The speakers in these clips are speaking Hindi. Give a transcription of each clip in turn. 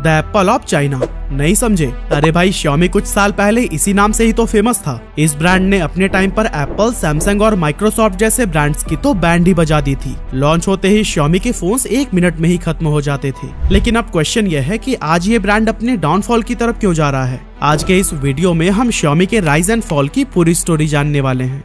The Apple of China. नहीं समझे? अरे भाई, Xiaomi कुछ साल पहले इसी नाम से ही तो फेमस था। इस ब्रांड ने अपने टाइम पर एप्पल, सैमसंग और माइक्रोसॉफ्ट जैसे ब्रांड्स की तो बैंड ही बजा दी थी। लॉन्च होते ही Xiaomi के फोन्स 1 मिनट में ही खत्म हो जाते थे। लेकिन अब क्वेश्चन यह है कि आज ये ब्रांड अपने डाउनफॉल की तरफ क्यों जा रहा है। आज के इस वीडियो में हम Xiaomi के राइज एंड फॉल की पूरी स्टोरी जानने वाले हैं।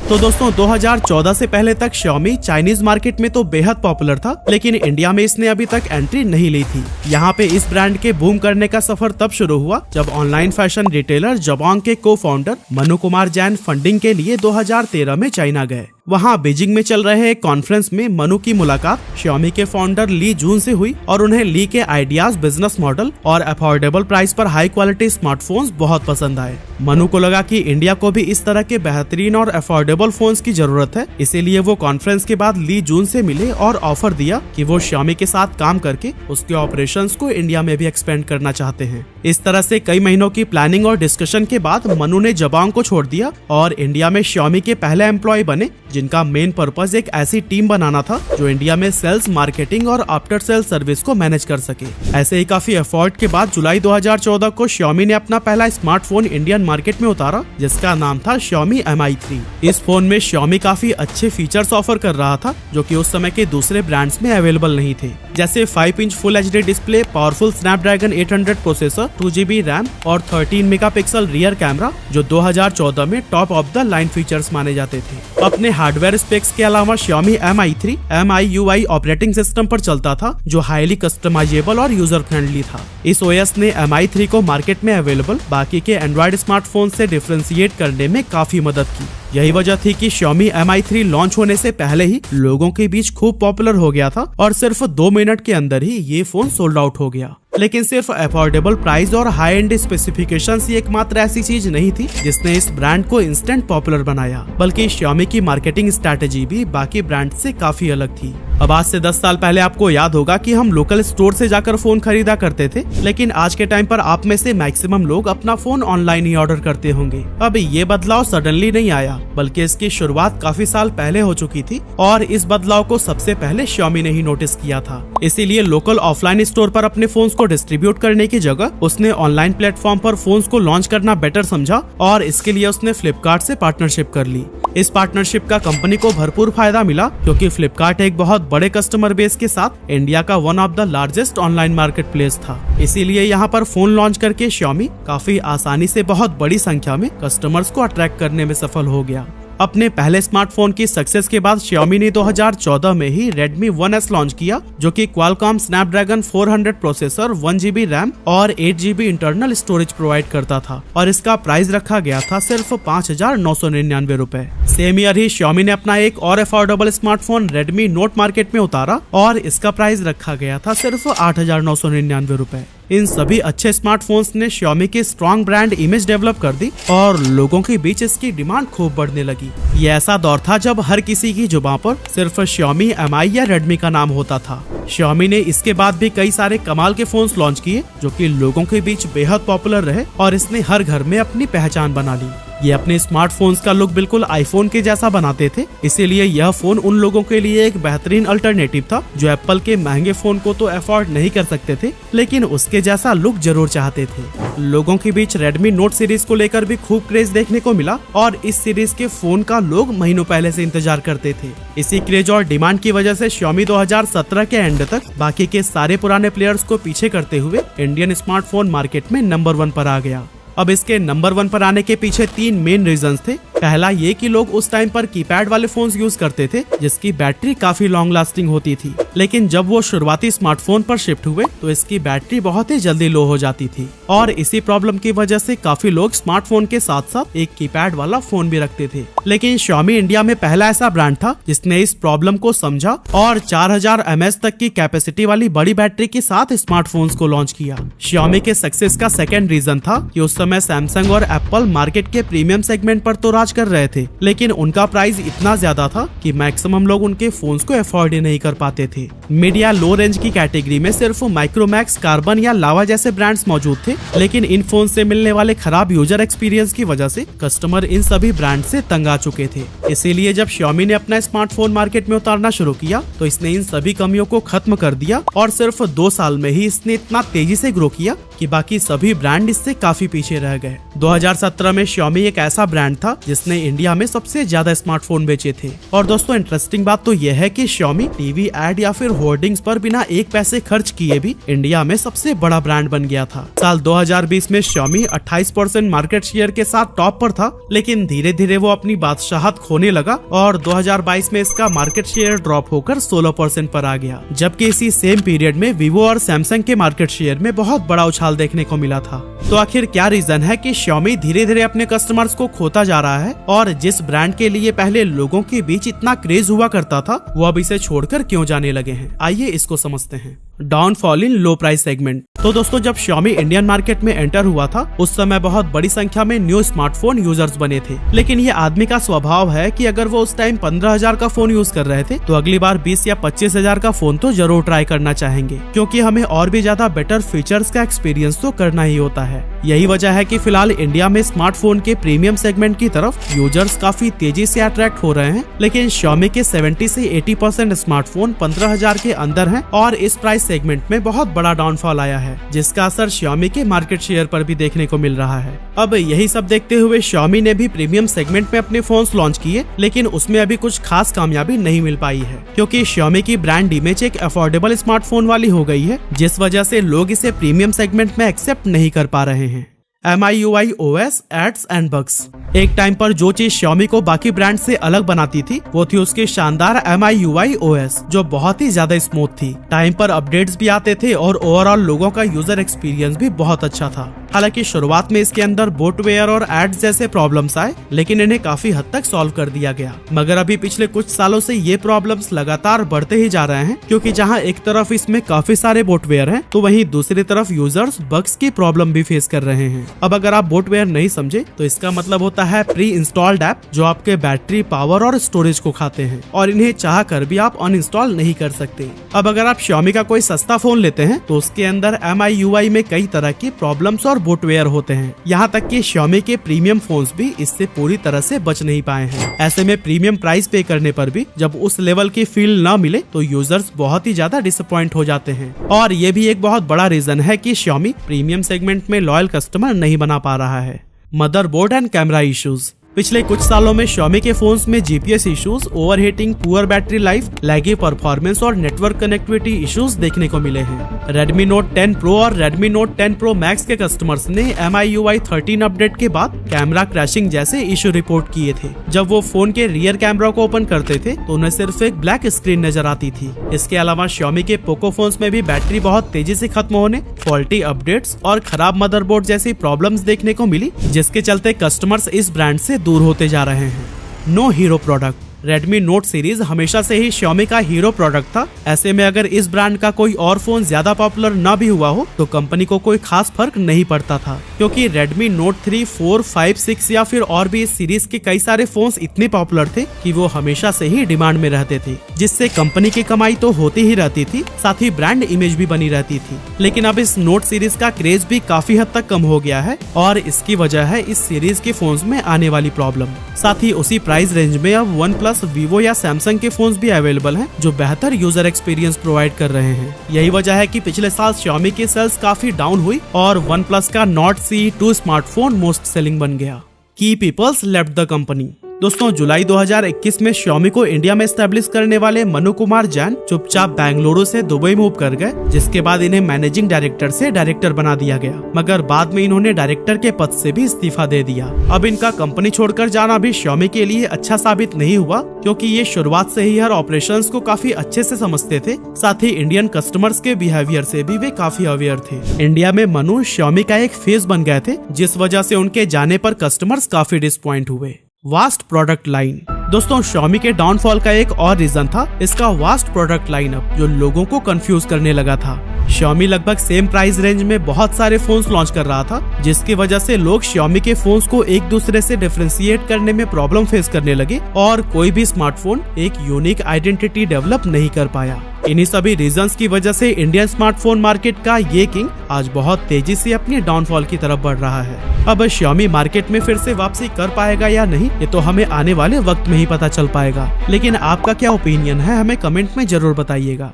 तो दोस्तों, 2014 से पहले तक Xiaomi चाइनीज मार्केट में तो बेहद पॉपुलर था, लेकिन इंडिया में इसने अभी तक एंट्री नहीं ली थी। यहाँ पे इस ब्रांड के बूम करने का सफर तब शुरू हुआ जब ऑनलाइन फैशन रिटेलर जबोंग के को फाउंडर मनु कुमार जैन फंडिंग के लिए 2013 में चाइना गए। वहाँ बीजिंग में चल रहे एक कॉन्फ्रेंस में मनु की मुलाकात Xiaomi के फाउंडर ली जून से हुई और उन्हें ली के आइडियाज, बिजनेस मॉडल और अफोर्डेबल प्राइस पर हाई क्वालिटी स्मार्टफोन्स बहुत पसंद आए। मनु को लगा कि इंडिया को भी इस तरह के बेहतरीन और अफोर्डेबल फोन्स की जरूरत है, इसीलिए वो कॉन्फ्रेंस के बाद ली जून से मिले और ऑफर दिया कि वो Xiaomi के साथ काम करके उसके ऑपरेशंस को इंडिया में भी एक्सपेंड करना चाहते हैं। इस तरह से कई महीनों की प्लानिंग और डिस्कशन के बाद मनु ने जबोंग को छोड़ दिया और इंडिया में Xiaomi के पहले एम्प्लॉय बने, जिनका मेन पर्पस एक ऐसी टीम बनाना था जो इंडिया में सेल्स, मार्केटिंग और आफ्टर सेल सर्विस को मैनेज कर सके। ऐसे ही काफी एफर्ट के बाद जुलाई 2014 को Xiaomi ने अपना पहला स्मार्टफोन इंडियन मार्केट में उतारा, जिसका नाम था Xiaomi Mi3। इस फोन में Xiaomi काफी अच्छे फीचर्स ऑफर कर रहा था जो कि उस समय के दूसरे ब्रांड्स में अवेलेबल नहीं थे, जैसे 5 inch full HD display, powerful Snapdragon 800 processor, 2GB RAM और 13 मेगापिक्सल रियर कैमरा, जो 2014 में top of the line features माने जाते थे। अपने हार्डवेयर स्पेक्स के अलावा Xiaomi Mi3 MIUI operating system पर चलता था, जो हाईली कस्टमाइजेबल और यूजर फ्रेंडली था। इस OS ने Mi3 को मार्केट में अवेलेबल बाकी के एंड्रॉइड स्मार्टफोन से डिफरेंशिएट करने में काफी मदद की। यही वजह थी कि Xiaomi Mi3 लॉन्च होने से पहले ही लोगों के बीच खूब पॉपुलर हो गया था और सिर्फ 2 मिनट के अंदर ही ये फोन सोल्ड आउट हो गया। लेकिन सिर्फ अफोर्डेबल प्राइस और हाई एंड स्पेसिफिकेशंस ही एकमात्र ऐसी चीज नहीं थी जिसने इस ब्रांड को इंस्टेंट पॉपुलर बनाया, बल्कि Xiaomi की मार्केटिंग स्ट्रैटेजी भी बाकी ब्रांड से काफी अलग थी। अब आज से 10 साल पहले आपको याद होगा कि हम लोकल स्टोर से जाकर फोन खरीदा करते थे, लेकिन आज के टाइम पर आप में से मैक्सिमम लोग अपना फोन ऑनलाइन ही ऑर्डर करते होंगे। अब ये बदलाव सडनली नहीं आया, बल्कि इसकी शुरुआत काफी साल पहले हो चुकी थी और इस बदलाव को सबसे पहले Xiaomi ने ही नोटिस किया था। इसीलिए लोकल ऑफलाइन स्टोर पर अपने फोन्स को डिस्ट्रीब्यूट करने की जगह उसने ऑनलाइन प्लेटफॉर्म पर फोन्स को लॉन्च करना बेटर समझा और इसके लिए उसने फ्लिपकार्ट से पार्टनरशिप कर ली। इस पार्टनरशिप का कंपनी को भरपूर फायदा मिला, क्योंकि फ्लिपकार्ट एक बहुत बड़े कस्टमर बेस के साथ इंडिया का one of the largest online market place था। इसीलिए यहाँ पर फोन लॉन्च करके Xiaomi काफी आसानी से बहुत बड़ी संख्या में कस्टमर्स को अट्रैक्ट करने में सफल हो गया। अपने पहले स्मार्टफोन की सक्सेस के बाद Xiaomi ने 2014 में ही Redmi 1S लॉन्च किया, जो कि Qualcomm Snapdragon 400 processor, 1GB RAM और 8GB इंटरनल स्टोरेज प्रोवाइड करता था और इसका प्राइस रखा गया था सिर्फ 5,999 रुपए। सेम ईयर ही Xiaomi ने अपना एक और affordable smartphone Redmi Note market में उतारा और इसका प्राइस रखा गया था सिर्फ 8,999 रुपए। इन सभी अच्छे स्मार्टफोन्स ने Xiaomi की स्ट्रॉन्ग ब्रांड इमेज डेवलप कर दी और लोगों के बीच इसकी डिमांड खूब बढ़ने लगी। ये ऐसा दौर था जब हर किसी की जुबान पर सिर्फ Xiaomi, Mi या Redmi का नाम होता था। Xiaomi ने इसके बाद भी कई सारे कमाल के फोन्स लॉन्च किए जो कि लोगों के बीच बेहद पॉपुलर रहे और इसने हर घर में अपनी पहचान बना ली। ये अपने स्मार्टफोन्स का लुक बिल्कुल आईफोन के जैसा बनाते थे, इसीलिए यह फोन उन लोगों के लिए एक बेहतरीन अल्टरनेटिव था जो एप्पल के महंगे फोन को तो अफोर्ड नहीं कर सकते थे, लेकिन उसके जैसा लुक जरूर चाहते थे। लोगों के बीच Redmi Note सीरीज को लेकर भी खूब क्रेज देखने को मिला और इस सीरीज के फोन का लोग महीनों पहले से इंतजार करते थे। इसी क्रेज और डिमांड की वजह से Xiaomi 2017 के एंड तक बाकी के सारे पुराने प्लेयर्स को पीछे करते हुए इंडियन स्मार्टफोन मार्केट में नंबर 1 पर आ गया। अब इसके नंबर 1 पर आने के पीछे 3 मेन रीजंस थे। पहला ये कि लोग उस टाइम पर कीपैड वाले फोन्स यूज करते थे जिसकी बैटरी काफी लॉन्ग लास्टिंग होती थी, लेकिन जब वो शुरुआती स्मार्टफोन पर शिफ्ट हुए तो इसकी बैटरी बहुत ही जल्दी लो हो जाती थी और इसी प्रॉब्लम की वजह से काफी लोग स्मार्टफोन के साथ साथ एक कीपैड वाला फोन भी रखते थे। लेकिन Xiaomi इंडिया में पहला ऐसा ब्रांड था जिसने इस प्रॉब्लम को समझा और 4000 mAh तक की कैपेसिटी वाली बड़ी बैटरी के साथ स्मार्टफोन्स को लॉन्च किया। Xiaomi के सक्सेस का सेकेंड रीजन था कि उस समय सैमसंग और एप्पल मार्केट के प्रीमियम सेगमेंट पर तो राज चार्ज कर रहे थे, लेकिन उनका प्राइस इतना ज्यादा था कि मैक्सिमम लोग उनके फोन्स को अफोर्ड ही नहीं कर पाते थे। मिड या लो रेंज की कैटेगरी में सिर्फ माइक्रोमैक्स, कार्बन या लावा जैसे ब्रांड्स मौजूद थे, लेकिन इन फोन से मिलने वाले खराब यूजर एक्सपीरियंस की वजह से कस्टमर इन सभी ब्रांड से तंग आ चुके थे। इसीलिए जब Xiaomi ने अपना स्मार्टफोन मार्केट में उतारना शुरू किया तो इसने इन सभी कमियों को खत्म कर दिया और सिर्फ 2 साल में ही इसने इतना तेजी से ग्रो किया कि बाकी सभी ब्रांड इससे काफी पीछे रह गए। 2017 में Xiaomi एक ऐसा ब्रांड था जिसने इंडिया में सबसे ज्यादा स्मार्टफोन बेचे थे। और दोस्तों इंटरेस्टिंग बात तो यह है कि Xiaomi टीवी एड या फिर होर्डिंग्स पर बिना एक पैसे खर्च किए भी इंडिया में सबसे बड़ा ब्रांड बन गया था। साल 2020 में Xiaomi 28% मार्केट शेयर के साथ टॉप पर था, लेकिन धीरे धीरे वो अपनी बादशाहत खोने लगा और 2022 में इसका मार्केट शेयर ड्रॉप होकर 16% पर आ गया। जबकि इसी सेम पीरियड में Vivo और Samsung के मार्केट शेयर में बहुत बड़ा उछाल देखने को मिला था। तो आखिर क्या रीजन है कि Xiaomi धीरे धीरे अपने कस्टमर्स को खोता जा रहा है और जिस ब्रांड के लिए पहले लोगों के बीच इतना क्रेज हुआ करता था वो अब इसे छोड़कर क्यों जाने लगे हैं? आइए इसको समझते हैं। डाउनफॉल इन लो प्राइस सेगमेंट। तो दोस्तों जब Xiaomi इंडियन मार्केट में एंटर हुआ था उस समय बहुत बड़ी संख्या में न्यू स्मार्टफोन यूजर्स बने थे, लेकिन ये आदमी का स्वभाव है कि अगर वो उस टाइम 15,000 का फोन यूज कर रहे थे तो अगली बार 20 या 25,000 का फोन तो जरूर ट्राई करना चाहेंगे, क्योंकि हमें और भी ज्यादा बेटर फीचर्स का एक्सपीरियंस तो करना ही होता है। यही वजह है कि फिलहाल इंडिया में स्मार्टफोन के प्रीमियम सेगमेंट की तरफ यूजर्स काफी तेजी से अट्रैक्ट हो रहे हैं, लेकिन Xiaomi के 70 से 80% स्मार्टफोन 15,000 के अंदर हैं और इस प्राइस सेगमेंट में बहुत बड़ा डाउनफॉल आया है, जिसका असर Xiaomi के मार्केट शेयर पर भी देखने को मिल रहा है। अब यही सब देखते हुए Xiaomi ने भी प्रीमियम सेगमेंट में अपने फोन्स लॉन्च किए, लेकिन उसमें अभी कुछ खास कामयाबी नहीं मिल पाई है, क्योंकि Xiaomi की ब्रांड इमेज एक अफोर्डेबल स्मार्टफोन वाली हो गई है, जिस वजह से लोग इसे प्रीमियम सेगमेंट में एक्सेप्ट नहीं कर पा रहे हैं। MIUI OS, ads and bugs. एक टाइम पर जो चीज Xiaomi को बाकी ब्रांड से अलग बनाती थी वो थी उसके शानदार MIUI OS, जो बहुत ही ज्यादा स्मूथ थी। टाइम पर अपडेट्स भी आते थे और ओवरऑल लोगों का यूजर एक्सपीरियंस भी बहुत अच्छा था। हालांकि शुरुआत में इसके अंदर बोटवेयर और एड्स जैसे प्रॉब्लम्स आए, लेकिन इन्हें काफी हद तक सॉल्व कर दिया गया। मगर अभी पिछले कुछ सालों से ये प्रॉब्लम्स लगातार बढ़ते ही जा रहे हैं, क्योंकि जहां एक तरफ इसमें काफी सारे बोटवेयर हैं, तो वहीं दूसरी तरफ यूजर्स बग्स की प्रॉब्लम भी फेस कर रहे हैं। अब अगर आप बोटवेयर नहीं समझे तो इसका मतलब होता है प्री इंस्टॉल्ड ऐप जो आपके बैटरी, पावर और स्टोरेज को खाते हैं और इन्हें चाह कर भी आप अनइंस्टॉल नहीं कर सकते। अब अगर आप Xiaomi का कोई सस्ता फोन लेते हैं तो उसके अंदर MIUI में कई तरह की प्रॉब्लम्स और बोटवेयर होते हैं। यहाँ तक कि Xiaomi के प्रीमियम फोन्स भी इससे पूरी तरह से बच नहीं पाए हैं। ऐसे में प्रीमियम प्राइस पे करने पर भी जब उस लेवल की फील न मिले तो यूजर्स बहुत ही ज्यादा डिसअपॉइंट हो जाते हैं। और ये भी एक बहुत बड़ा रीजन है कि Xiaomi प्रीमियम सेगमेंट में लॉयल कस्टमर नहीं बना पा रहा है। Motherboard and camera issues. पिछले कुछ सालों में Xiaomi के फोन्स में GPS issues, overheating, poor battery life, laggy performance और नेटवर्क कनेक्टिविटी इश्यूज देखने को मिले हैं। Redmi Note 10 Pro और Redmi Note 10 Pro Max के कस्टमर्स ने MIUI 13 अपडेट के बाद कैमरा क्रैशिंग जैसे इश्यू रिपोर्ट किए थे। जब वो फोन के रियर कैमरा को ओपन करते थे तो उन्हें सिर्फ एक ब्लैक स्क्रीन नजर आती थी। इसके अलावा Xiaomi के पोको फोन्स में भी बैटरी बहुत तेजी से खत्म होने, फॉल्टी अपडेट्स और खराब मदरबोर्ड जैसी प्रॉब्लम्स देखने को मिली, जिसके चलते कस्टमर्स इस ब्रांड से दूर होते जा रहे हैं। No hero product. Redmi Note series हमेशा से ही Xiaomi का हीरो प्रोडक्ट था। ऐसे में अगर इस ब्रांड का कोई और फोन ज्यादा पॉपुलर न भी हुआ हो तो कंपनी को कोई खास फर्क नहीं पड़ता था, क्योंकि Redmi Note 3, 4, 5, 6 या फिर और भी इस सीरीज के कई सारे फोन्स इतने पॉपुलर थे कि वो हमेशा से ही डिमांड में रहते थे, जिससे कंपनी की कमाई तो होती ही रहती थी, साथ ही ब्रांड इमेज भी बनी रहती थी। लेकिन अब इस नोट सीरीज का क्रेज भी काफी हद तक कम हो गया है और इसकी वजह है इस सीरीज के फोन्स में आने वाली प्रॉब्लम। साथ ही उसी प्राइस रेंज में अब OnePlus, Vivo या Samsung के फोन्स भी अवेलेबल हैं जो बेहतर यूजर एक्सपीरियंस प्रोवाइड कर रहे हैं। यही वजह है कि पिछले साल Xiaomi की सेल्स काफी डाउन हुई और OnePlus का Nord CE2 smartphone most selling बन गया। की पीपल्स लेफ्ट द कंपनी। दोस्तों जुलाई 2021 में Xiaomi को इंडिया में एस्टेब्लिश करने वाले मनु कुमार जैन चुपचाप बेंगलुरु से दुबई मूव कर गए, जिसके बाद इन्हें मैनेजिंग डायरेक्टर से डायरेक्टर बना दिया गया, मगर बाद में इन्होंने डायरेक्टर के पद से भी इस्तीफा दे दिया। अब इनका कंपनी छोड़कर जाना भी Xiaomi के लिए अच्छा साबित नहीं हुआ, क्योंकि ये शुरुआत से ही हर ऑपरेशंस को काफी अच्छे से समझते थे, साथ ही इंडियन कस्टमर्स के बिहेवियर से भी वे काफी अवेयर थे। इंडिया में मनु Xiaomi का एक फेस बन गए थे, जिस वजह से उनके जाने पर कस्टमर्स काफी डिसअपॉइंट हुए। Vast product line. दोस्तों Xiaomi के डाउनफॉल का एक और रीजन था इसका वास्ट प्रोडक्ट लाइनअप, जो लोगों को कंफ्यूज करने लगा था। Xiaomi लगभग सेम प्राइस रेंज में बहुत सारे फोन्स लॉन्च कर रहा था, जिसकी वजह से लोग Xiaomi के फोन्स को एक दूसरे से डिफरेंशिएट करने में प्रॉब्लम फेस करने लगे और कोई भी स्मार्टफोन एक यूनिक आइडेंटिटी डेवलप नहीं कर पाया। इन्हीं सभी रीजंस की वजह से इंडियन स्मार्टफोन मार्केट का ये किंग आज बहुत तेजी से अपनी डाउनफॉल की तरफ बढ़ रहा है। अब Xiaomi मार्केट में फिर से वापसी कर पाएगा या नहीं, ये तो हमें आने वाले वक्त में ही पता चल पाएगा। लेकिन आपका क्या ओपिनियन है, हमें कमेंट में जरूर बताइएगा।